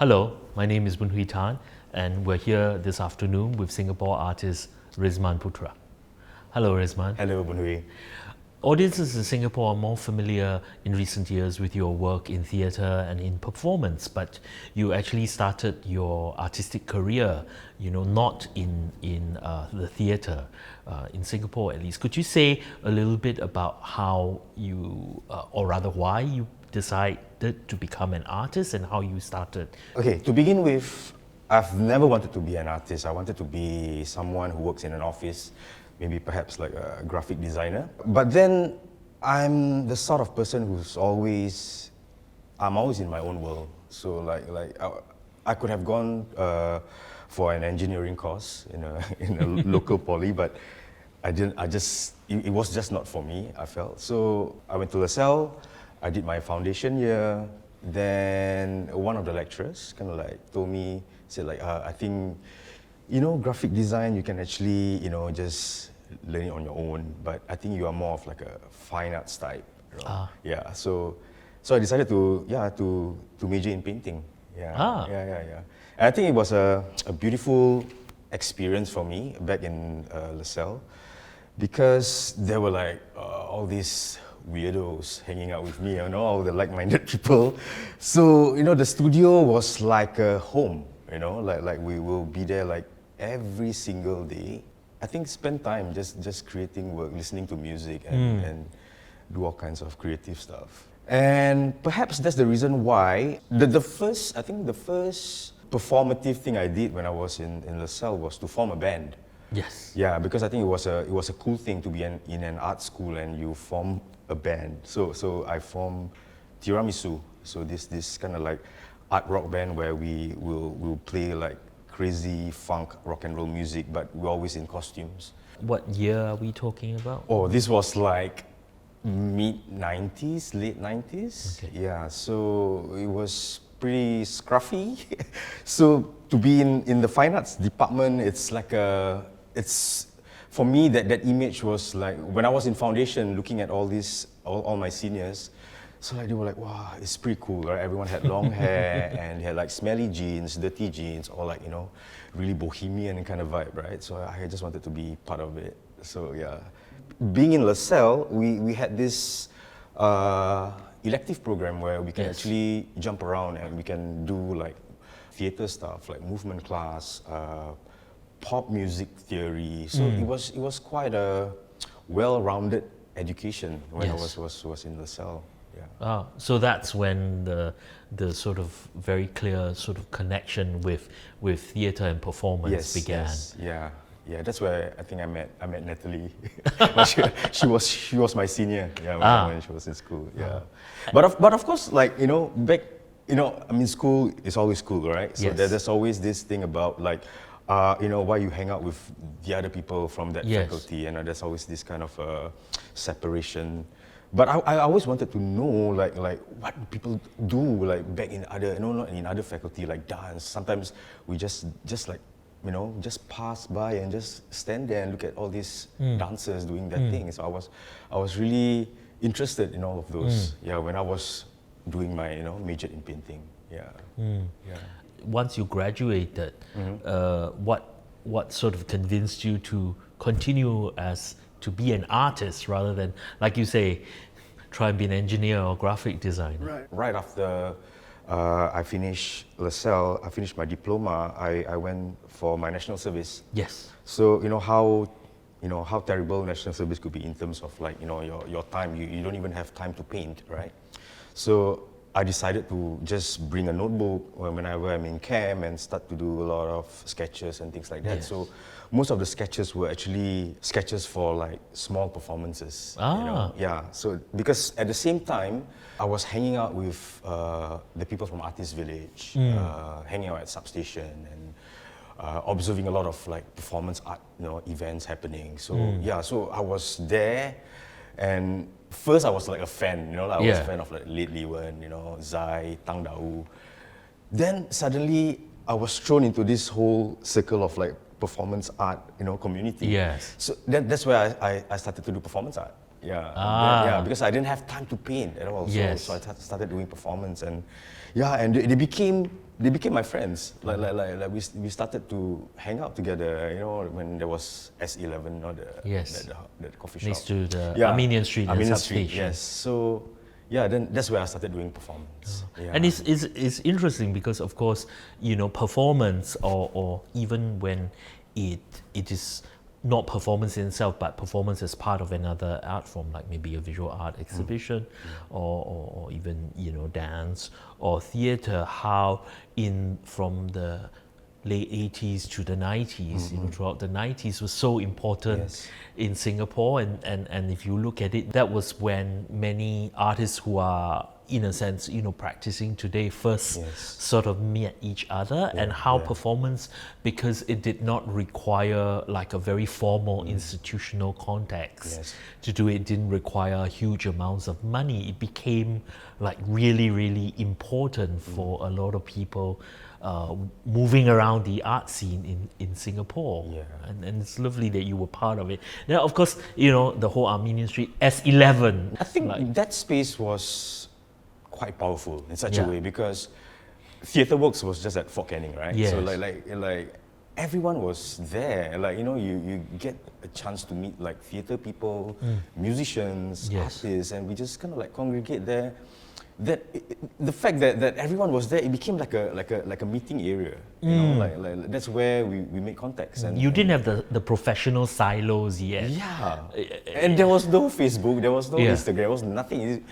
Hello, my name is Boon Hui Tan, and we're here this afternoon with Singapore artist Rizman Putra. Hello, Rizman. Hello, Bunhui. Audiences in Singapore are more familiar in recent years with your work in theatre and in performance, but you actually started your artistic career, not in the theatre, in Singapore at least. Could you say a little bit about how you, or rather why you decided to become an artist and how you started? Okay, to begin with, I've never wanted to be an artist. I wanted to be someone who works in an office, maybe perhaps like a graphic designer. But then I'm the sort of person I'm always in my own world. So I could have gone for an engineering course in a local poly, but I didn't. It was just not for me, I felt. So I went to LaSalle. I did my foundation year. Then one of the lecturers kind of told me, said I think, graphic design, you can actually, just learn it on your own. But I think you are more of like a fine arts type. Yeah. So I decided to major in painting. Yeah. And I think it was a beautiful experience for me back in LaSalle, because there were all these weirdos hanging out with me, all the like-minded people. So, the studio was like a home, like we will be there every single day. I think spend time just creating work, listening to music and do all kinds of creative stuff. And perhaps that's the reason why the first performative thing I did when I was in LaSalle was to form a band. Yes. Yeah, because I think it was a cool thing to be in an art school and you form a band. So I formed Tiramisu. So this kind of art rock band where we will play crazy funk rock and roll music, but we're always in costumes. What year are we talking about? Oh, this was mid-90s, late 90s. Okay. Yeah, so it was pretty scruffy. So to be in the fine arts department, it's for me that image was when I was in foundation looking at all my seniors. So they were wow, it's pretty cool, right? Everyone had long hair and they had smelly jeans, dirty jeans, or really bohemian kind of vibe, right? So I just wanted to be part of it. So yeah, being in LaSalle, we had this elective program where we can actually jump around and we can do theater stuff, movement class, pop music theory. So it was quite a well-rounded education when I was in LaSalle. Yeah. So that's when the sort of very clear sort of connection with theatre and performance began. Yes, yeah. That's where I think I met Natalie. she was my senior. Yeah, when she was in school. Yeah, but of course, back, school is always school, right? So there's always this thing about why you hang out with the other people from that faculty, and there's always this kind of separation. But I always wanted to know what people do back in other, not in other faculty, like dance. Sometimes we just pass by and just stand there and look at all these dancers doing their thing. So I was really interested in all of those. Yeah, when I was doing my major in painting. Yeah. Yeah. Once you graduated, what sort of convinced you to continue to be an artist rather than, like you say, try and be an engineer or graphic designer? Right after I finished LaSalle, I finished my diploma, I went for my national service. Yes. So how terrible national service could be in terms of your time. You don't even have time to paint, right? So I decided to just bring a notebook whenever I'm in camp and start to do a lot of sketches and things like that. Yes. So most of the sketches were actually sketches for small performances. Yeah. So because at the same time, I was hanging out with the people from Artist Village, hanging out at Substation and observing a lot of performance art, events happening. So so I was there, and first I was a fan, I was a fan of Late Lee Wen, Zai, Tang Dao. Then suddenly I was thrown into this whole circle of performance art, community. Yes. So that's where I started to do performance art. Yeah, because I didn't have time to paint at all. Yes. So I started doing performance, and they became my friends. Like we started to hang out together. You know, when there was S11 or the coffee shop next to the Armenian Street and Armenian Street. substation. Yes. So then that's where I started doing performance. Yeah. And it's interesting because, of course, you know, performance or even when it is not performance in itself, but performance as part of another art form, like maybe a visual art exhibition or even, you know, dance or theatre, how from the late 80s to the 90s, you know, throughout the 90s was so important in Singapore. And if you look at it, that was when many artists who are, in a sense, you know, practicing today first sort of met each other, and how performance, because it did not require like a very formal institutional context to do it, didn't require huge amounts of money. It became like really, really important for a lot of people moving around the art scene in Singapore. And it's lovely that you were part of it. Now, of course, you know, the whole Armenian Street, S11. I think that space was quite powerful in such a way, because Theatre Works was just at Fort Canning, right? Yes. So like everyone was there. Like, you know, you get a chance to meet like theatre people, musicians, artists, and we just kind of like congregate there. The fact that everyone was there, it became like a meeting area. You know, like that's where we make contacts. And you didn't have the professional silos yet. Yeah, and there was no Facebook, there was no Instagram, there was nothing.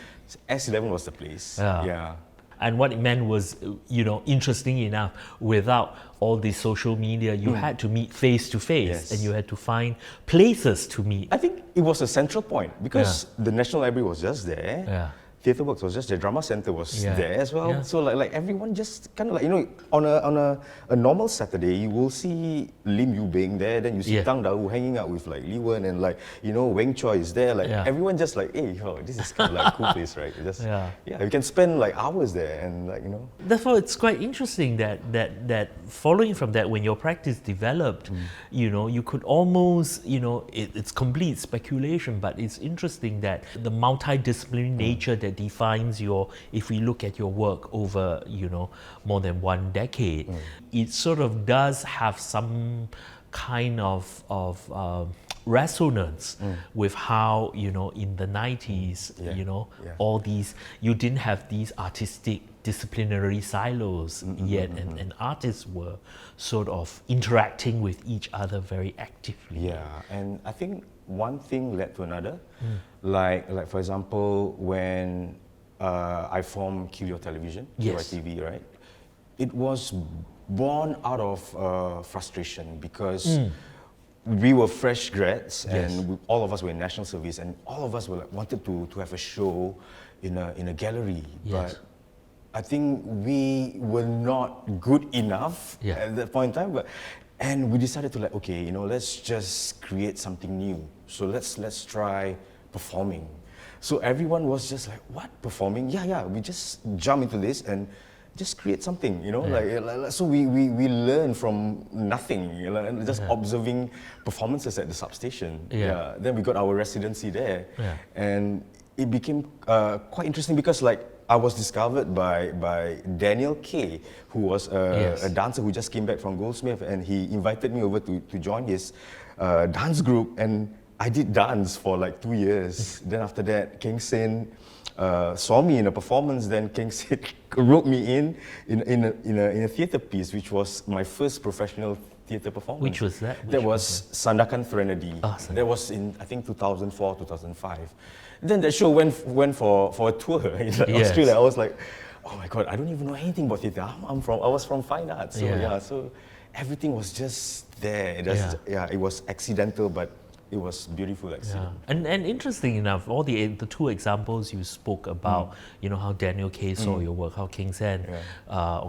S11 was the place. Yeah. And what it meant was, you know, interesting enough, without all the social media, you had to meet face to face, and you had to find places to meet. I think it was a central point because the National Library was just there. Theatre Works was just there. Drama Centre was there as well. So like everyone just kind of like, you know, on a normal Saturday, you will see Lim Yu Bing there, then you see Tang Dao hanging out with like Li Wen, and like, you know, Weng Choi is there. Like everyone just like, hey, this is kind of like a cool place, right? It just, you can spend like hours there, and like, you know. Therefore, it's quite interesting that following from that, when your practice developed, you know, you could almost, you know, it's complete speculation, but it's interesting that the multidisciplinary nature that defines if we look at your work over, you know, more than one decade, it sort of does have some kind of resonance with how, you know, in the 90s, you know, all these, you didn't have these artistic disciplinary silos yet, and artists were sort of interacting with each other very actively. Yeah, and I think one thing led to another. Like for example, when I formed Kilio Television, KYTV, right? It was born out of frustration because we were fresh grads, and all of us were in national service, and all of us were like, wanted to have a show in a gallery, but I think we were not good enough at that point in time. And we decided to like, okay, you know, let's just create something new. So let's try performing. So everyone was just like, what, performing? Yeah, we just jump into this and just create something, you know, like so we learn from nothing, you know, just observing performances at the substation. Then we got our residency there, and it became quite interesting because like I was discovered by Daniel K, who was a dancer who just came back from Goldsmith, and he invited me over to join his dance group, and I did dance for like 2 years. Then after that, King Sin saw me in a performance. Then King Sin wrote me in a theatre piece, which was my first professional theatre performance. Which was that? That was Sandakan Threnody. That was in, I think, 2004, 2005. Then that show went for a tour in Australia. I was like, oh my God, I don't even know anything about theatre. I was from fine arts. So so everything was just there. It was accidental, but it was beautiful accident. And interesting enough, all the two examples you spoke about, you know, how Daniel K saw your work, how King Sen,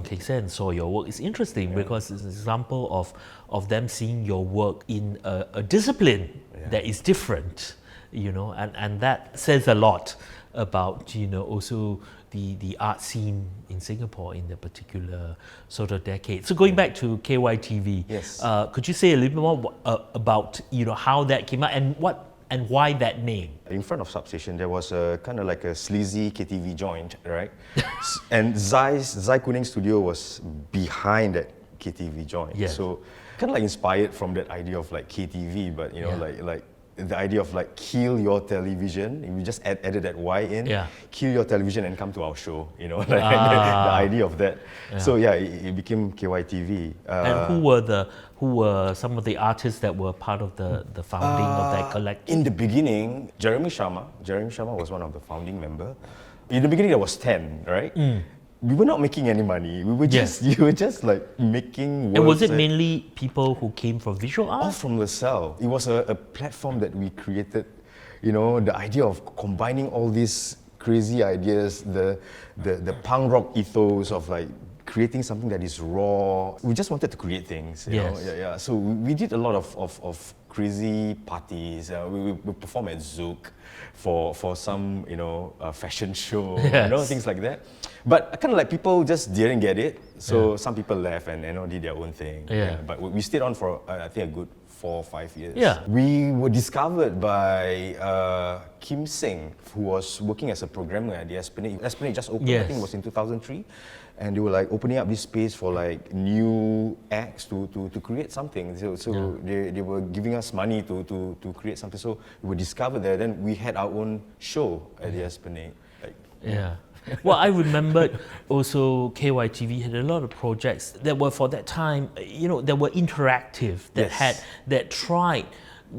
King Sen saw your work, is interesting because it's an example of them seeing your work in a discipline that is different, you know, and that says a lot about, you know, also the art scene in Singapore in the particular sort of decade. So going back to KYTV, could you say a little bit more about, you know, how that came out and what And why that name? In front of Substation, there was a kind of like a sleazy KTV joint, right? And Zai Kuning Studio was behind that KTV joint. Yes. So kind of like inspired from that idea of like KTV, but you know, like the idea of like kill your television. We just added that Y in. Yeah. Kill your television and come to our show. You know, like the idea of that. So yeah, it became KYTV. And who were some of the artists that were part of the founding of that collective? In the beginning, Jeremy Sharma was one of the founding member. In the beginning, there was 10, right? We were not making any money. We were just, you were just like making words. And was it mainly people who came from visual All art? from LaSalle. It was a platform that we created, you know, the idea of combining all these crazy ideas, the punk rock ethos of like creating something that is raw. We just wanted to create things, you know? Yeah. So we did a lot of crazy parties. We performed at Zouk for some, you know, fashion show, you know, things like that. But kind of like people just didn't get it. So some people left and, you know, did their own thing. But we stayed on for, I think, a good 4 or 5 years. We were discovered by Kim Singh, who was working as a programmer at the Esplanade. Esplanade just opened, I think it was in 2003. And they were like opening up this space for like new acts to create something. So they were giving us money to create something. So we were discovered there. Then we had our own show at the Esplanade. Well, I remembered also KYTV had a lot of projects that were for that time, you know, that were interactive, that tried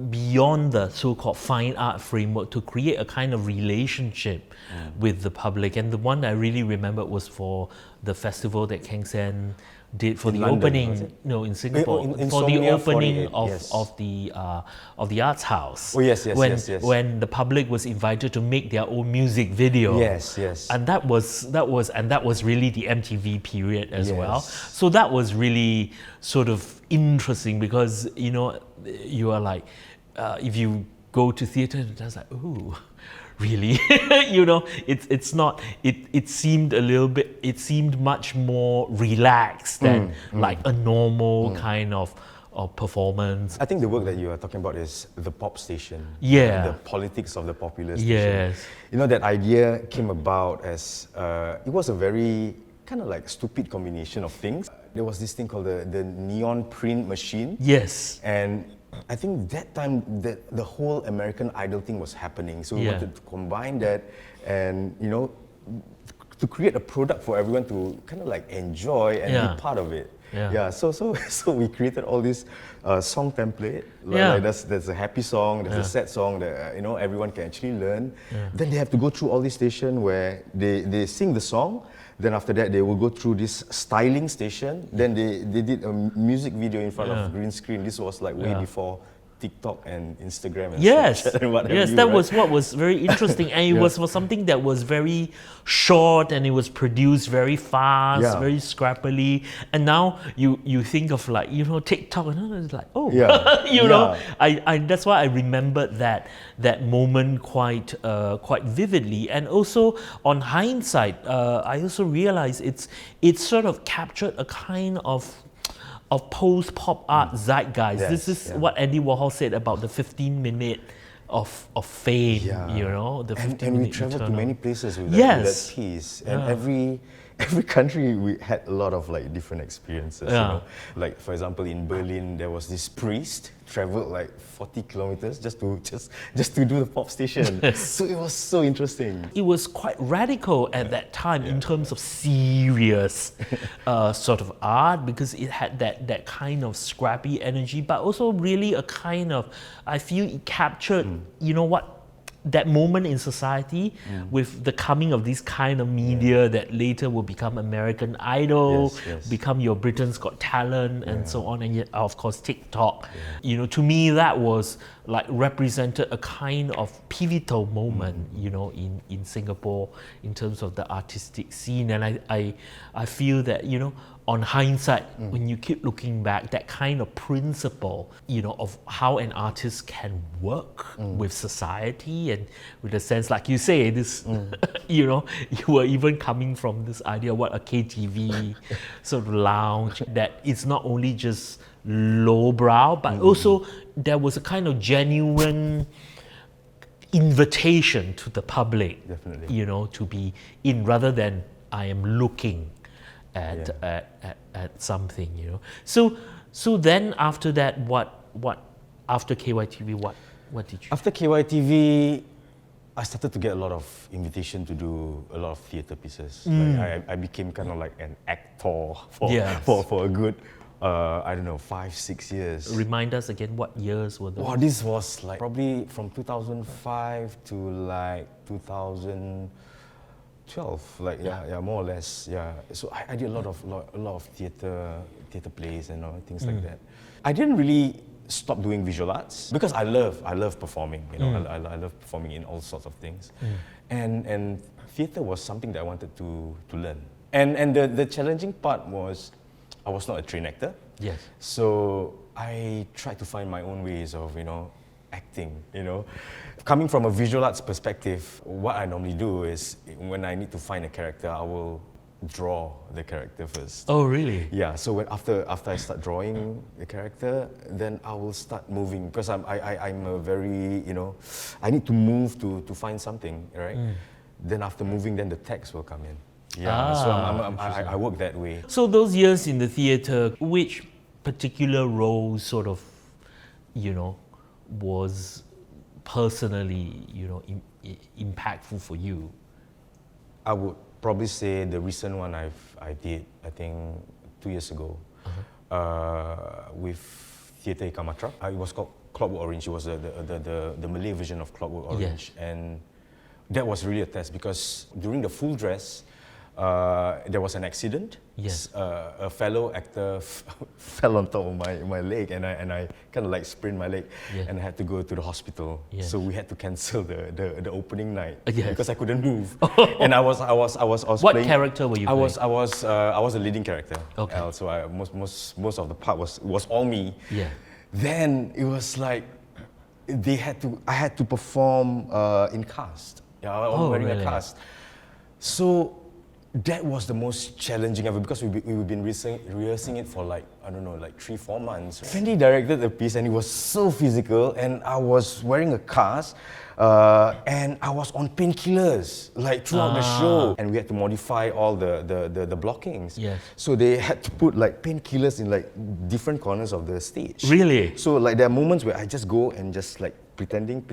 beyond the so-called fine art framework to create a kind of relationship with the public. And the one I really remember was for the festival that Keng Sen did for in the London, opening, no, in Singapore, for the Insomnia opening 48, of the Arts House. Oh yes. When the public was invited to make their own music video. Yes. And that was really the MTV period as well. So that was really sort of interesting because, you know, you are like, if you go to theater, it's like, ooh, really? You know, it's not, it seemed a little bit, it seemed much more relaxed than like a normal kind of performance. I think the work that you are talking about is the pop station. Yeah. The politics of the popular station. Yes. You know, that idea came about as, it was a very kind of like stupid combination of things. There was this thing called the neon print machine. Yes. And I think that time the whole American Idol thing was happening. So we wanted to combine that and, you know, to create a product for everyone to kind of like enjoy and be part of it. So we created all this song template. Like there's a happy song, there's a sad song that you know, everyone can actually learn. Then they have to go through all these stations where they sing the song. Then after that, they will go through this styling station. Then they did a music video in front of green screen. This was like way before TikTok and Instagram and Snapchat and what have you, that was what was very interesting. And it was for something that was very short and it was produced very fast, very scrappily. And now you think of like, you know, TikTok and it's like, oh, you know, I that's why I remembered that moment quite vividly. And also on hindsight, I also realized it's sort of captured a kind of post-pop art zeitgeist. This is what Andy Warhol said about the 15-minute of fame, you know, the 15-minute and we traveled to many places with that piece. And every country we had a lot of like different experiences. You know? Like for example, in Berlin, there was this priest traveled like 40 kilometers just to do the pop station. So it was so interesting. It was quite radical at that time in terms of serious sort of art, because it had that kind of scrappy energy, but also really a kind of, I feel it captured, you know what, that moment in society with the coming of this kind of media that later will become American Idol, become your Britain's Got Talent and so on, and yet of course TikTok. You know, to me that was like represented a kind of pivotal moment, you know, in Singapore in terms of the artistic scene. And I feel that, you know, on hindsight, when you keep looking back, that kind of principle, you know, of how an artist can work with society and with a sense, like you say, this, you know, you were even coming from this idea of what a KTV sort of lounge, that it's not only just lowbrow, but also there was a kind of genuine invitation to the public, Definitely. you know, to be in rather than I am looking at something, you know. So then after that, what after KYTV, what did you? After KYTV, I started to get a lot of invitation to do a lot of theatre pieces. Like I became kind of like an actor Yes. for a good, I don't know, 5-6 years. Remind us again, what years were those? Wow, this was like probably from 2005 to like 2012, like yeah, more or less, yeah. So I did a lot of theatre plays and things like that. I didn't really stop doing visual arts because I love performing. You know, I love performing in all sorts of things, and theatre was something that I wanted to learn. And the challenging part was I was not a trained actor. Yes. So I tried to find my own ways of, acting, Coming from a visual arts perspective, what I normally do is when I need to find a character, I will draw the character first. Oh, really? Yeah, so after I start drawing the character, then I will start moving because I'm a very, I need to move to find something, right? Then after moving, then the text will come in. Yeah, so I work that way. So those years in the theatre, which particular role sort of, was personally, impactful for you? I would probably say the recent one I did, I think 2 years ago, with Theatre Ikamatra. It was called Clockwork Orange. It was the Malay version of Clockwork Orange. Yeah. And that was really a test because during the full dress, there was an accident. Yes. A fellow actor fell on top of my leg and I kind of like sprained my leg and I had to go to the hospital. Yes. So we had to cancel the opening night Yes. because I couldn't move. And I was What playing, character were you I playing? was a leading character. Okay. So most of the part was all me. Yeah. Then it was like I had to perform in cast. Yeah, I was wearing really? a cast. So that was the most challenging ever because we've been rehearsing it for like, I don't know, like 3-4 months. Fendi directed the piece and it was so physical and I was wearing a cast and I was on painkillers like throughout the show. And we had to modify all the blockings. Yes. So they had to put like painkillers in like different corners of the stage. Really? So like there are moments where I just go and just like pretending,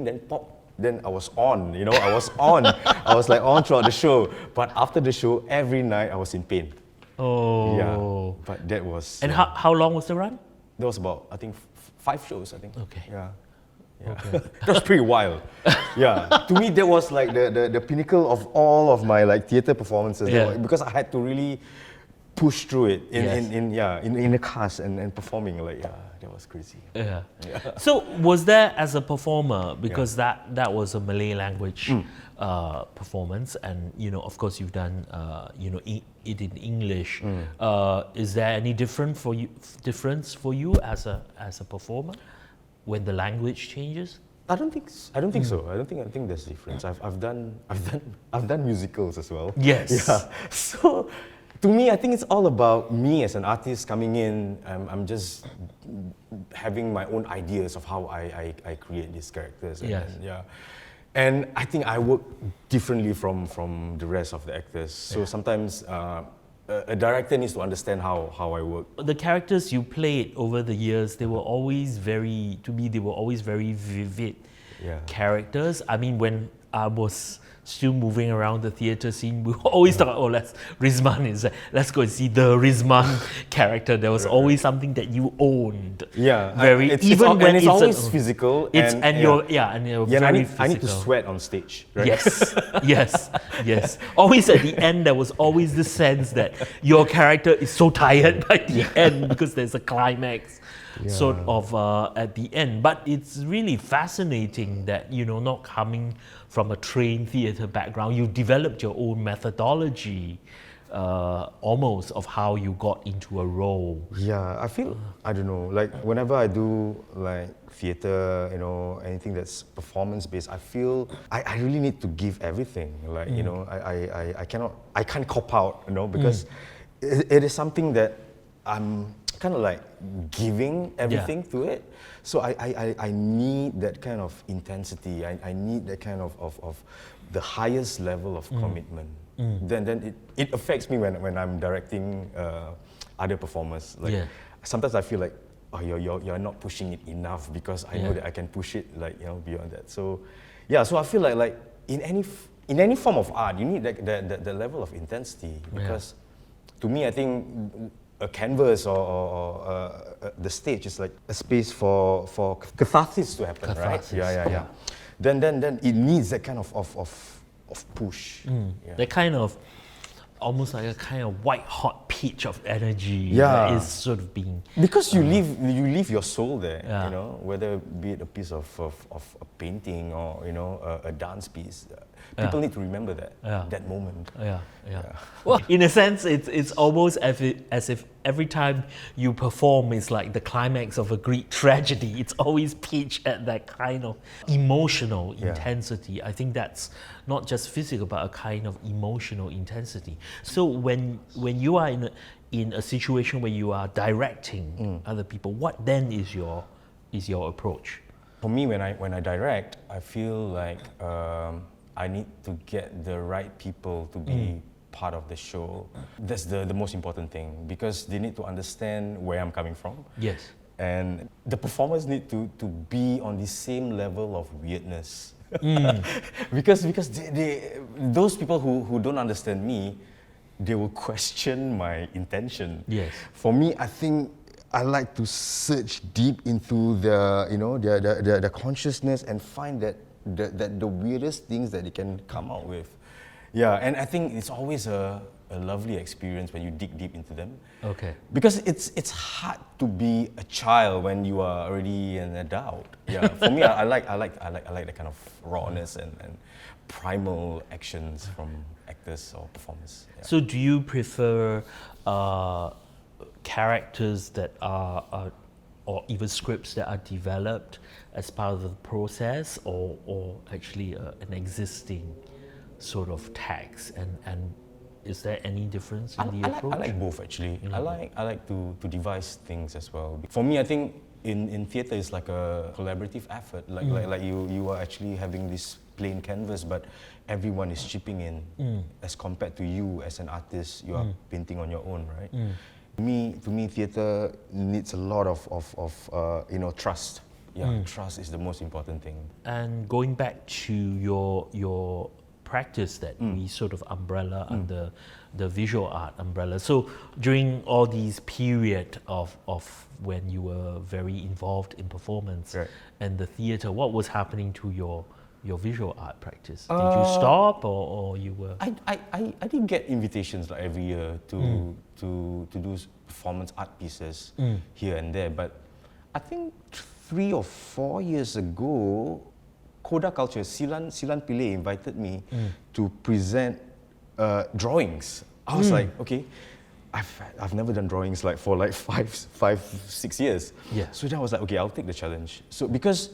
then pop. Then I was on, I was on. I was like on throughout the show. But after the show, every night I was in pain. Oh. Yeah. But that was... And yeah. how long was the run? That was about, I think, 5 shows, I think. Okay. Yeah. Okay. That was pretty wild. Yeah. To me, that was like the pinnacle of all of my like theatre performances. Yeah. Because I had to really push through it Yes. in the cast and performing. Like, yeah, that was crazy. Yeah. So was there as a performer, because that was a Malay language performance, and of course you've done it in English. Is there any difference for you as a performer when the language changes? I don't think so. I think there's difference. I've done musicals as well. Yes. Yeah. So to me, I think it's all about me as an artist coming in. I'm just having my own ideas of how I create these characters. Yes. And I think I work differently from the rest of the actors. So sometimes a director needs to understand how I work. The characters you played over the years, they were always very vivid characters. I mean, when I was still moving around the theatre scene, we always thought, let's go and see the Rizman character. There was always something that you owned. Yeah, It's always physical. You're very physical. I need to sweat on stage, right? Yes. Always at the end, there was always the sense that your character is so tired by the end because there's a climax sort of at the end. But it's really fascinating that, not coming from a trained theatre background, you developed your own methodology almost of how you got into a role. Yeah, I feel, I don't know, like whenever I do like theatre, anything that's performance-based, I feel I really need to give everything. Like, I can't cop out, because it is something that I'm kind of like giving everything to it. So I need that kind of intensity. I need that kind of the highest level of commitment. Then it affects me when I'm directing other performers. Like sometimes I feel like, oh, you're not pushing it enough, because I know that I can push it like, you know, beyond that. So yeah, so I feel like in any form of art, you need that level of intensity, because to me, I think a canvas or the stage is like a space for catharsis to happen, right? Yeah. Then it needs that kind of push. That kind of, almost like a kind of white hot pitch of energy Yeah. that is sort of being... Because you leave your soul there, you know, whether be it a piece of a painting or, you know, a dance piece. People need to remember that moment. Well, in a sense, it's almost as if every time you perform is like the climax of a Greek tragedy. It's always pitched at that kind of emotional intensity. I think that's not just physical, but a kind of emotional intensity. So when you are in a situation where you are directing other people, what then is your approach? For me, when I direct, I feel like I need to get the right people to be part of the show. That's the most important thing, because they need to understand where I'm coming from. Yes. And the performers need to be on the same level of weirdness. because those people who don't understand me, they will question my intention. Yes. For me, I think I like to search deep into the consciousness and find that the weirdest things that they can come out with. Yeah, and I think it's always a lovely experience when you dig deep into them. Okay. Because it's hard to be a child when you are already an adult. Yeah, for me, I like that kind of rawness and primal actions from actors or performers. Yeah. So do you prefer characters that are or even scripts that are developed as part of the process, or actually an existing sort of text, and is there any difference in the approach? I like both, actually. I like to devise things as well. For me, I think in theatre it's like a collaborative effort. Like you are actually having this plain canvas, but everyone is chipping in, as compared to you as an artist, you are painting on your own, right? To me, theatre needs a lot of trust. Yeah, trust is the most important thing. And going back to your practice that we sort of umbrella under the visual art umbrella. So during all these period of when you were very involved in performance and the theatre, what was happening to your visual art practice? Did you stop, or you were? I did get invitations like every year to do performance art pieces here and there, but I think 3 or 4 years ago, Koda Culture, Silan Pillay invited me to present drawings. I was like, okay, I've never done drawings like for like 5-6 years. Yeah. So then I was like, okay, I'll take the challenge. So because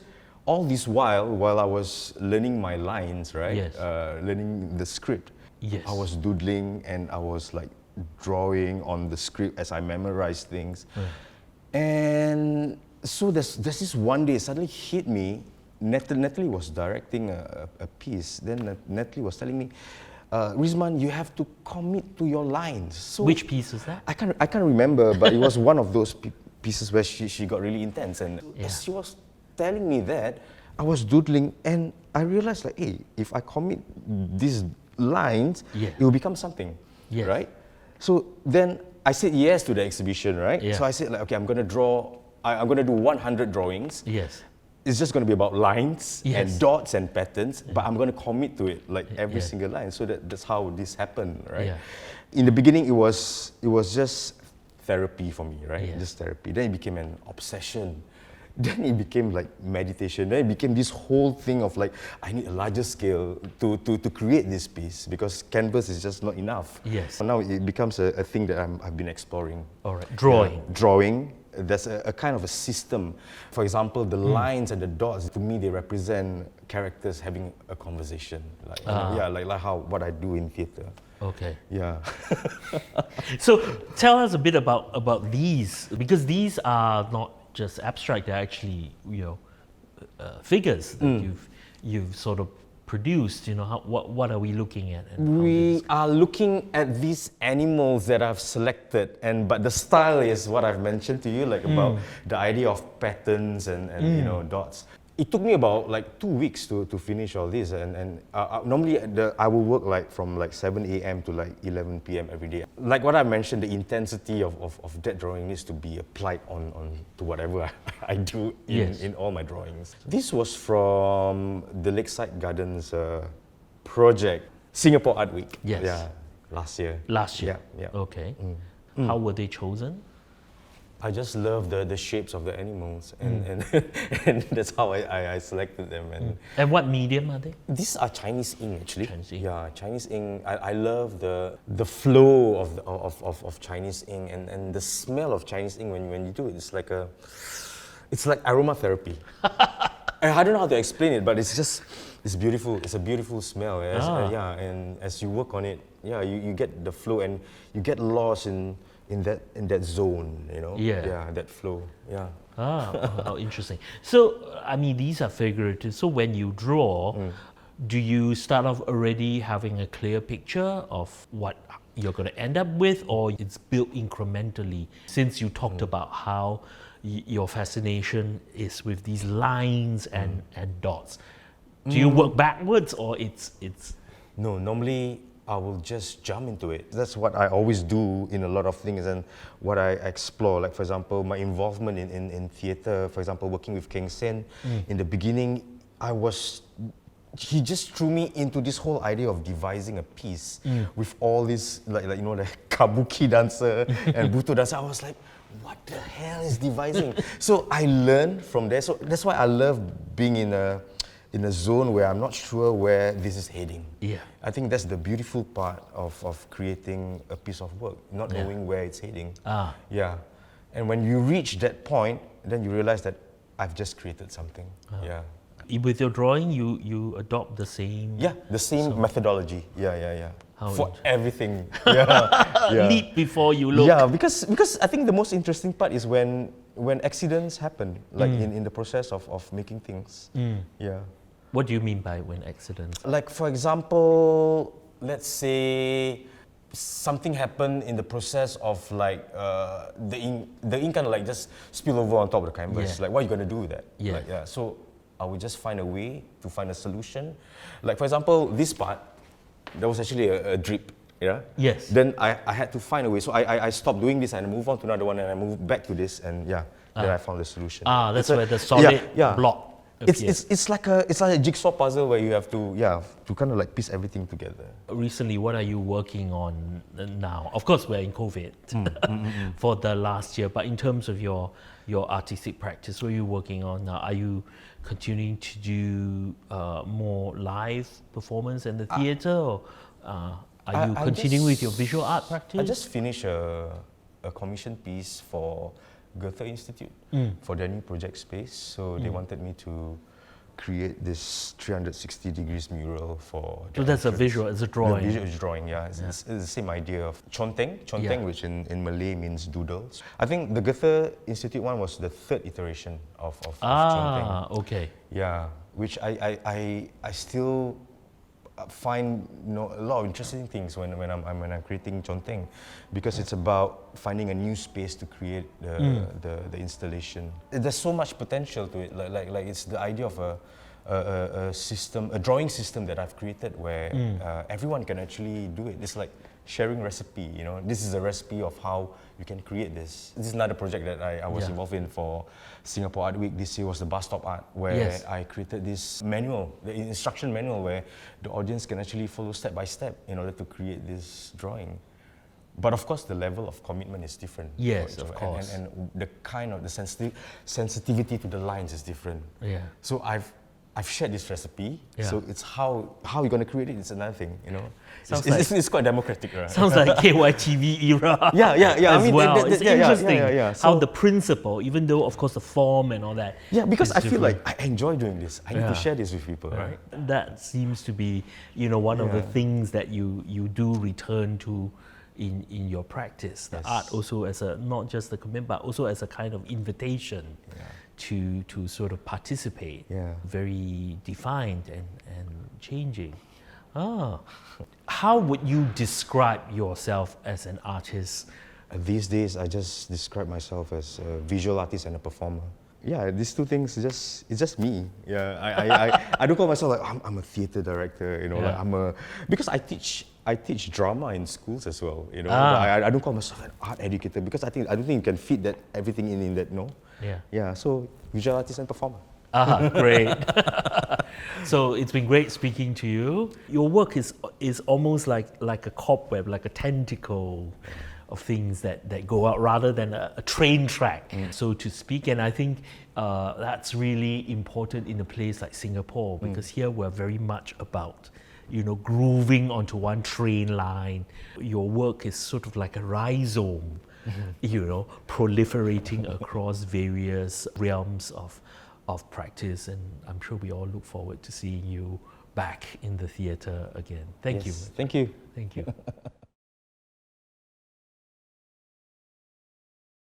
all this while I was learning my lines, right? Yes. Learning the script. Yes. I was doodling and I was like drawing on the script as I memorized things. And so there's this one day, it suddenly hit me. Natalie was directing a piece. Then Natalie was telling me, Rizman, you have to commit to your lines. So Which piece is that? I can't remember, but it was one of those pieces where she got really intense. And as she was telling me that, I was doodling and I realized like, hey, if I commit these lines, it will become something, right? So then I said yes to the exhibition, right? Yeah. So I said like, okay, I'm gonna do 100 drawings. Yes. It's just going to be about lines and dots and patterns, but I'm going to commit to it, like every single line. So that's how this happened, right? Yeah. In the beginning, it was just therapy for me, right? Yeah. Just therapy. Then it became an obsession. then it became like meditation. Then it became this whole thing of like, I need a larger scale to create this piece because canvas is just not enough. Yes. So now it becomes a thing that I've been exploring. All right, drawing. Yeah, drawing. There's a kind of a system. For example, the lines and the dots, to me, they represent characters having a conversation. Like, yeah, like how what I do in theatre. Okay. Yeah. So tell us a bit about these, because these are not just abstract; they're actually figures that you've sort of produced. What are we looking at? And We are looking at these animals that I've selected, but the style is what I've mentioned to you, like about the idea of patterns and dots. It took me about like 2 weeks to finish all this, and normally I will work like from like 7 a.m. to like 11 p.m. every day. Like what I mentioned, the intensity of that drawing needs to be applied on to whatever I do in all my drawings. This was from the Lakeside Gardens project, Singapore Art Week. Yes. Yeah, last year. Last year. Yeah. Okay. How were they chosen? I just love the shapes of the animals, and that's how I selected them. And what medium are they? These are Chinese ink, actually. Chinese ink. Yeah, Chinese ink. I love the flow of Chinese ink and the smell of Chinese ink when you do it. It's like aromatherapy. I don't know how to explain it, but it's beautiful. It's a beautiful smell. Yeah, and as you work on it, yeah, you get the flow and you get lost in that zone, Yeah, that flow. Yeah. How interesting. So, I mean, these are figurative. So when you draw, do you start off already having a clear picture of what you're going to end up with, or it's built incrementally? Since you talked about how your fascination is with these lines and dots, do you work backwards, or it's? No, normally I will just jump into it. That's what I always do in a lot of things and what I explore. Like, for example, my involvement in theatre, for example, working with Keng Sen. In the beginning, he just threw me into this whole idea of devising a piece with all this, like the kabuki dancer and buto dancer. I was like, what the hell is devising? So I learned from there. So that's why I love being in a zone where I'm not sure where this is heading. Yeah. I think that's the beautiful part of creating a piece of work, not knowing where it's heading. Yeah. And when you reach that point, then you realize that I've just created something. Yeah. With your drawing, you adopt the same... Yeah, the same methodology. Yeah. How for everything. Yeah. Leap before you look. Yeah, because I think the most interesting part is when accidents happen, like in the process of making things. Yeah. What do you mean by when accidents? Like, for example, let's say something happened in the process of like the ink kind of like just spill over on top of the canvas. Yeah. Like, what are you going to do with that? Yeah. Like, so I would just find a way to find a solution. Like, for example, this part, there was actually a drip. Yeah. Yes. Then I had to find a way. So I stopped doing this and I moved on to another one and I moved back to this and then I found the solution. That's where the solid block. It's like a jigsaw puzzle where you have to kind of like piece everything together. Recently, what are you working on now? Of course, we're in COVID for the last year, but in terms of your artistic practice, what are you working on now? Are you continuing to do more live performance in the theatre, or are you continuing with your visual art practice? I just finished a commission piece for Goethe Institute for their new project space. So they wanted me to create this 360 degrees mural for... So that's a visual, it's a drawing. The visual is drawing, yeah. It's the same idea of Conteng, which in Malay means doodles. I think the Goethe Institute one was the third iteration of Conteng. Okay. Yeah, which I still find a lot of interesting things when I'm creating Conteng, because it's about finding a new space to create the installation. There's so much potential to it. Like it's the idea of a system, a drawing system that I've created where everyone can actually do it. It's like sharing recipe. This is a recipe of how you can create this. This is another project that I was involved in for Singapore Art Week. This year was the bus stop art, where I created this manual, the instruction manual, where the audience can actually follow step by step in order to create this drawing. But of course, the level of commitment is different. Yes, for each of one. course. And the kind of the sensitivity to the lines is different. Yeah. So I've shared this recipe. Yeah. So it's how you're going to create it is another thing, you know. Sounds It's quite democratic, right? Sounds like KYTV era. Yeah. As I mean, well. It's interesting yeah. how So- the principle, even though of course the form and all that. Yeah, because is I feel different. like I enjoy doing this. I need Yeah. to share this with people, right? That seems to be, one of the Yeah. things that you do return to in your practice. The Yes. art also as a not just the commitment, but also as a kind of invitation to sort of participate. Yeah. Very defined and changing. How would you describe yourself as an artist? These days, I just describe myself as a visual artist and a performer. Yeah, these two things, it's just me. Yeah, I don't call myself like I'm a theatre director, you know. Yeah. Like because I teach drama in schools as well, you know. Ah. But I don't call myself an art educator because I don't think you can fit that everything in that, no. Yeah. Yeah, so visual artist and performer. Great. So it's been great speaking to you. Your work is almost like a cobweb, like a tentacle of things that go out rather than a train track, so to speak. And I think that's really important in a place like Singapore, because here we're very much about grooving onto one train line. Your work is sort of like a rhizome, proliferating across various realms of practice, and I'm sure we all look forward to seeing you back in the theatre again. Thank you. Thank you. Thank you.